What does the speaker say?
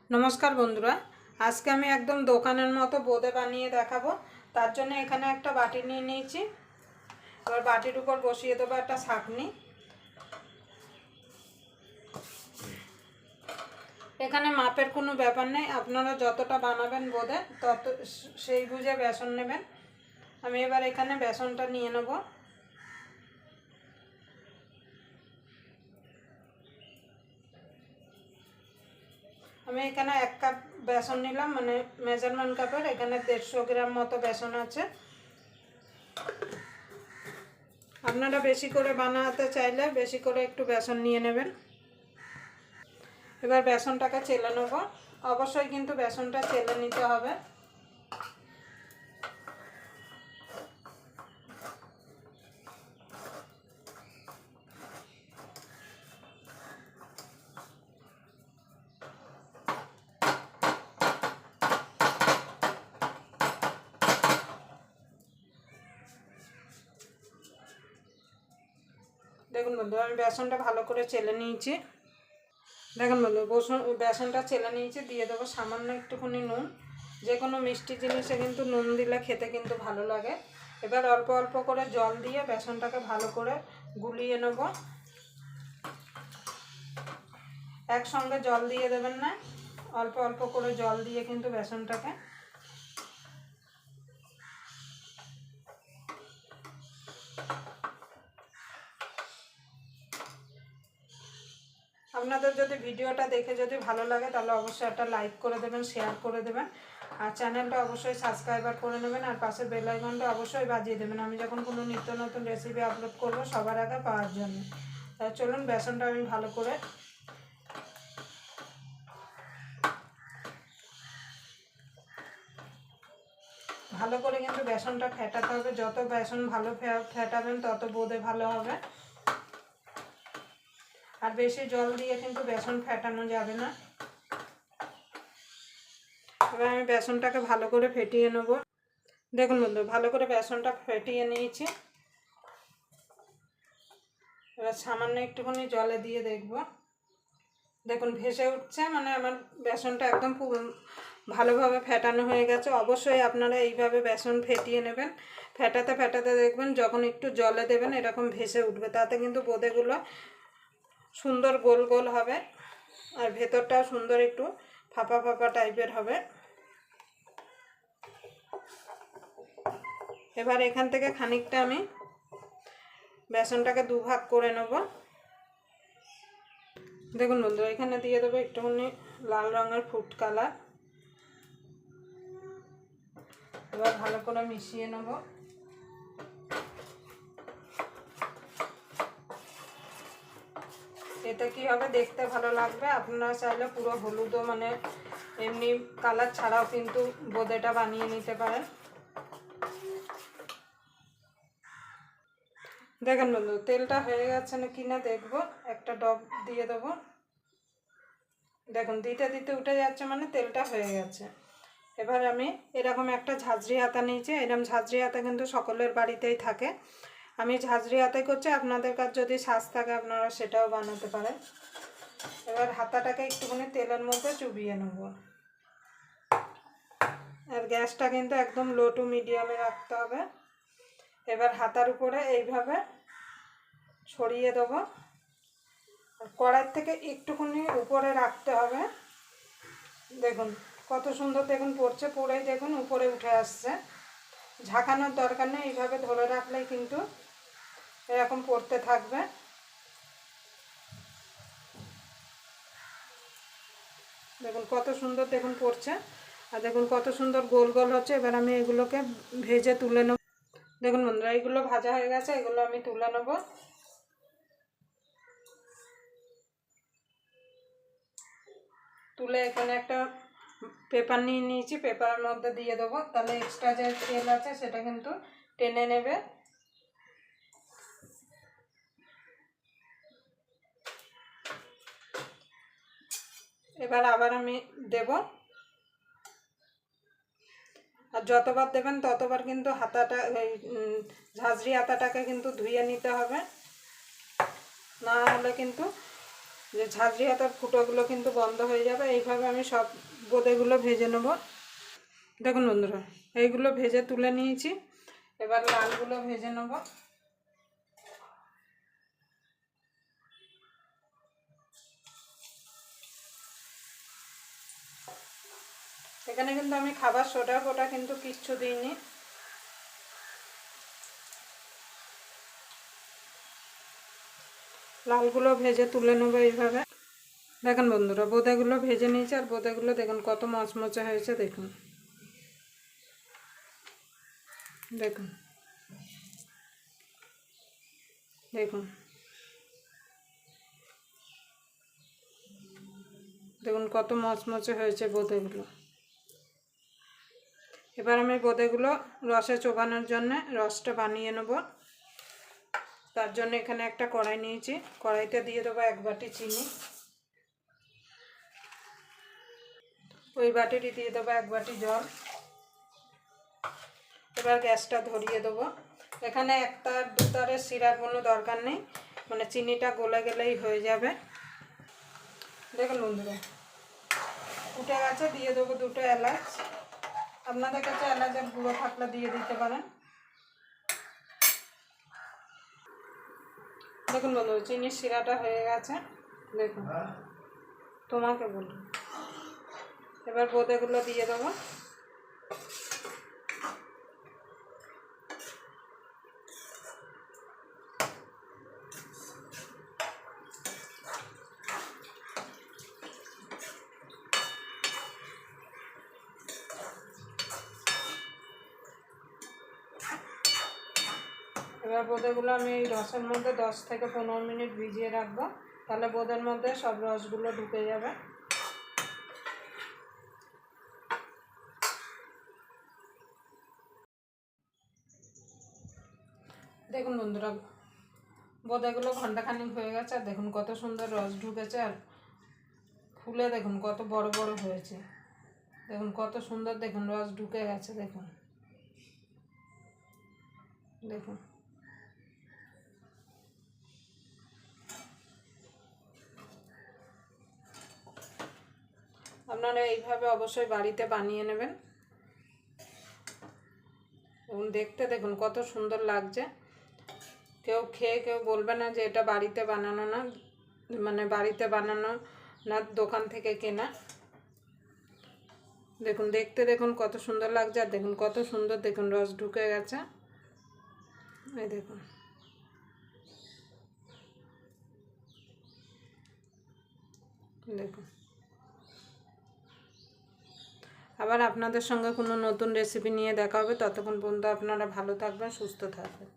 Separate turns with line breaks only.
নমস্কার বন্ধুরা, আজকে আমি একদম দোকানের মতো বোঁদে বানিয়ে দেখাবো। তার জন্য এখানে একটা বাটি নিয়ে নিয়েছি। এবার বাটির উপর বসিয়ে দেবো একটা ছাঁকনি। এখানে মাপের কোনো ব্যাপার নেই, আপনারা যতটা বানাবেন বোঁদে তত সেই বুঝে বেসন নেবেন। আমি এবার এখানে বেসনটা নিয়ে নেব। আমি এখানে 1 কাপ বেসন নিলাম, মানে মেজারমেন্ট কাপের। এখানে 150 গ্রাম মতো বেসন আছে। আপনারা বেশি করে বানাতে চাইলে বেশি করে একটু বেসন নিয়ে নেবেন। এবার বেসনটাকে চেলে নেব। অবশ্যই কিন্তু বেসনটা চেলে নিতে হবে। দেখুন বন্ধু, আমি বেসনটা ভালো করে চেলে নিয়েছি। দেখুন বন্ধু, বেসনটা চেলে নিয়েছি। দিয়ে দেবো সামান্য একটুখানি নুন। যে কোনো মিষ্টি জিনিসে কিন্তু নুন দিলে খেতে কিন্তু ভালো লাগে। এবার অল্প অল্প করে জল দিয়ে বেসনটাকে ভালো করে গুলিয়ে নেব। একসঙ্গে জল দিয়ে দেবেন না, অল্প অল্প করে জল দিয়ে কিন্তু বেসনটাকে আপনাদের যদি ভিডিওটা দেখে যদি ভালো লাগে তাহলে অবশ্যই একটা লাইক করে দেবেন, শেয়ার করে দেবেন, আর চ্যানেলটা অবশ্যই সাবস্ক্রাইবার করে নেবেন, আর পাশের বেল আইকনটা অবশ্যই বাজিয়ে দেবেন আমি যখন কোনো নিত্য নতুন রেসিপি আপলোড করব সবার আগে পাওয়ার জন্য। তাই চলুন বেসনটা আমি ভালো করে কিন্তু বেসনটা ফেটাতে হবে। যত বেসন ভালো ফেটাবেন তত বোঁদে ভালো হবে। আর বেশি জল দিয়ে কিন্তু বেসন ফেটানো যাবে না। এবার আমি বেসনটাকে ভালো করে ফেটিয়ে নেব। দেখুন বন্ধু, ভালো করে বেসনটা ফেটিয়ে নিয়েছি। এবার সামান্য একটুখানি জলে দিয়ে দেখব। দেখুন ভেসে উঠছে, মানে আমার বেসনটা একদম ভালোভাবে ফেটানো হয়ে গেছে। অবশ্যই আপনারা এইভাবে বেসন ফেটিয়ে নেবেন। ফেটাতে ফেটাতে দেখবেন যখন একটু জলে দেবেন এরকম ভেসে উঠবে। তাতে কিন্তু বোঁদেগুলো সুন্দর গোল গোল হবে, আর ভেতরটাও সুন্দর একটু ফাঁপা ফাঁপা টাইপের হবে। এবার এখান থেকে খানিকটা আমি বেসনটাকে দুভাগ করে নেব। দেখুন বন্ধু, এখানে দিয়ে দেবো একটুখানি লাল রঙের ফুড কালার। এবার ভালো করে মিশিয়ে নেব। এতে কি হবে, দেখতে ভালো লাগবে। আপনারা চাইলে পুরো হলুদও, মানে এমনি কালার ছাড়াও কিন্তু বোঁদেটা বানিয়ে নিতে পারেন। দেখেন বন্ধু, তেলটা হয়ে গেছে না কিনা দেখবো। একটা ডব দিয়ে দেবো। দেখুন দিতে দিতে উঠে যাচ্ছে, মানে তেলটা হয়ে গেছে। এবার আমি এরকম একটা ঝাঁঝরি হাতা নিয়েছি। এরকম ঝাঁঝরি হাতা কিন্তু সকলের বাড়িতেই থাকে। আমি ঝাঁঝরি হাতাই করছি, আপনাদের কাছে যদি ছাঁচ থাকে আপনারা সেটাও বানাতে পারেন। এবার হাতাটাকে একটুখানি তেলের মধ্যে চুবিয়ে নেব। আর গ্যাসটা কিন্তু একদম লো টু মিডিয়ামে রাখতে হবে। এবার হাতার উপরে এইভাবে ছড়িয়ে দেবো। কড়াই থেকে একটুখানি উপরে রাখতে হবে। দেখুন কত সুন্দর দেখুন পড়ছে, পড়েই দেখুন উপরে উঠে আসছে। ঝাঁকানোর দরকার নেই, এইভাবে ধরে রাখলেই কিন্তু এরকম পড়তে থাকবে। দেখুন কত সুন্দর দেখুন পড়ছে, আর দেখুন কত সুন্দর গোল গোল হচ্ছে। এবার আমি এগুলোকে ভেজে তুলে নেব। দেখুন বন্ধুরা, এইগুলো ভাজা হয়ে গেছে, এগুলো আমি তুলে নেব। তুলে এখানে একটা পেপার নিয়ে নিয়েছি, পেপারের মধ্যে দিয়ে দেবো। তাহলে এক্সট্রা যে তেল আছে সেটা কিন্তু টেনে নেবে। এবার আবার আমি দেব। আর যতবার দেবেন ততবার কিন্তু হাতাটা, ঝাঁঝরি হাতাটাকে কিন্তু ধুয়ে নিতে হবে, না হলে কিন্তু যে ঝাঁঝরি হাতার ফুটোগুলো কিন্তু বন্ধ হয়ে যাবে। এইভাবে আমি সব বোঁদেগুলো ভেজে নেব। দেখুন বন্ধুরা, এইগুলো ভেজে তুলে নিয়েছি। এবার লালগুলো ভেজে নেব। এখানে কিন্তু আমি খাবার সোডা ফোটা কিন্তু কিচ্ছু দিইনি। লালগুলো ভেজে তুলে নেবো এইভাবে। দেখুন বন্ধুরা, বোঁদেগুলো ভেজে নিয়েছি, আর বোঁদেগুলো দেখুন কত মচমচে হয়েছে। দেখুন দেখুন দেখুন দেখুন কত মচমচে হয়েছে বোঁদেগুলো। এবার আমি বোঁদেগুলো রসে চোবানোর জন্য রসটা বানিয়ে নেব। তার জন্য এখানে একটা কড়াই নিয়েছি। কড়াইতে দিয়ে দেবো 1 বাটি চিনি। ওই বাটিটি দিয়ে দেবো 1 বাটি জল। এবার গ্যাসটা ধরিয়ে দেবো। এখানে 1 তার 2 তারের শিরার কোনো দরকার নেই, মানে চিনিটা গলে গেলেই হয়ে যাবে। দেখুন বন্ধুরা, উঠে গেছে। দিয়ে দেবো 2টো এলাচ। আপনাদের কাছে এলাচের গুঁড়ো থাকলে দিয়ে দিতে পারেন। দেখুন বন্ধুরা, চিনির শিরাটা হয়ে গেছে। দেখুন, তোমাকে বলুন। এবার বোঁদেগুলো দিয়ে দেবো। এবার বোঁদেগুলো আমি এই রসের মধ্যে 10 থেকে 15 মিনিট ভিজিয়ে রাখবো। তাহলে বোঁদের মধ্যে সব রসগুলো ঢুকে যাবে। দেখুন বন্ধুরা, বোঁদেগুলো ঘন্টাখানিক হয়ে গেছে। আর দেখুন কত সুন্দর রস ঢুকেছে, আর ফুলে দেখুন কত বড় বড় হয়েছে। দেখুন কত সুন্দর, দেখুন রস ঢুকে গেছে। দেখুন দেখুন আপনারা এইভাবে অবশ্যই বাড়িতে বানিয়ে নেবেন। এবং দেখতে দেখুন কত সুন্দর লাগছে। কেউ খেয়ে কেউ বলবে না যে এটা বাড়িতে বানানো না, মানে বাড়িতে বানানো না, দোকান থেকে কেনা। দেখুন দেখতে দেখুন কত সুন্দর লাগছে। আর দেখুন কত সুন্দর, দেখুন রস ঢুকে গেছে। এই দেখুন দেখুন। আবার আপনাদের সঙ্গে কোনো নতুন রেসিপি নিয়ে দেখা হবে। ততক্ষণ পর্যন্ত আপনারা ভালো থাকবেন, সুস্থ থাকবেন।